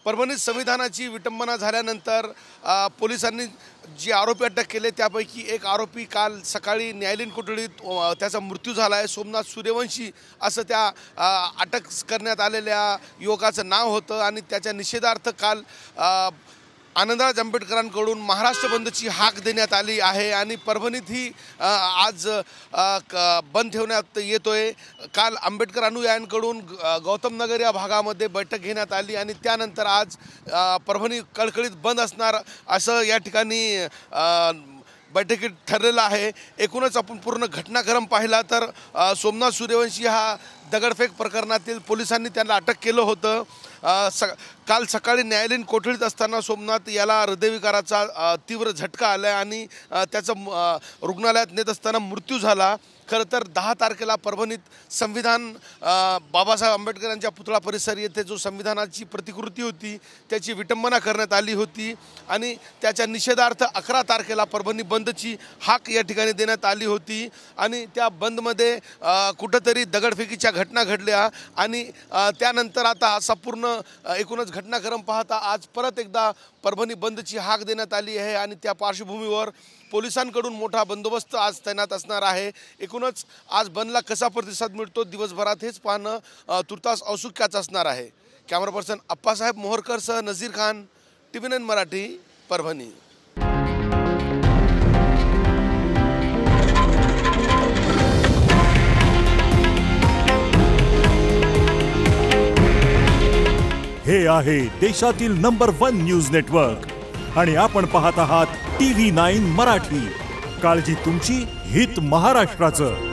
परभणीत संविधानाची विटंबना झाल्यानंतर पोलिसांनी जे आरोपी अटक केले त्यापैकी एक आरोपी काल सकाळी न्यायालयीन कोठडीत त्याचा मृत्यू झाला आहे। सोमनाथ सूर्यवंशी असं त्या अटक करण्यात आलेल्या युवकाचं नाव होतं आणि त्याच्या निषेधार्थ काल आनंदराज आंबेडकरांकडून महाराष्ट्र बंदची हाक देण्यात आली आहे आणि परभणीत ही आज बंद ठेवण्यात येतोय। काल आंबेडकर अनुयायांकडून गौतम नगर या भागामध्ये बैठक घेण्यात आली आणि त्यानंतर आज परभणी कळकळीत बंद असणार असं या ठिकाणी बैठकीत ठरलेलं आहे। एकूणच आपण पूर्ण घटनाक्रम पाहिला तर सोमनाथ सूर्यवंशी हा दगडफेक प्रकरणातील पोलिसांनी त्यांना अटक केलं होतं। काल सकाळी न्यायालयीन कोठडीत असताना सोमनाथ याला हृदयविकाराचा तीव्र झटका आला आणि त्याचा रुग्णालयात नेत असताना मृत्यू झाला। खरं तर 10 तारखेला परभणीत संविधान बाबासाहेब आंबेडकर यांच्या पुतळा परिसर येथे जो संविधानाची प्रतिकृती होती त्याची विटंबना करण्यात आली होती आणि त्याच्या निषेधार्थ 11 तारखेला परभणी बंदची हाक या ठिकाणी देण्यात आली होती आणि त्या बंदमध्ये कुठंतरी दगडफेकीच्या घटना घडल्या आणि त्यानंतर आता हा संपूर्ण एकूणच घटनाक्रम पाहता आज परत एकदा परभणी बंदची हाक देण्यात आली आहे आणि त्या पार्श्वभूमीवर पोलिसांकडून मोठा बंदोबस्त आज तैनात असणार आहे। एकूणच आज बंदला कसा प्रतिसाद मिळतो दिवसभरात हेच पाहणं तुर्तास औत्सुक्याचं असणार आहे। कॅमेरा पर्सन अप्पासाहेब मोहरकरसह नजीर खान, TV9 मराठी, परभणी। हे आहे देशातील नंबर 1 न्यूज नेटवर्क आणि आपण पाहत आहात TV9 मराठी। काळजी तुमची, हित महाराष्ट्राचं।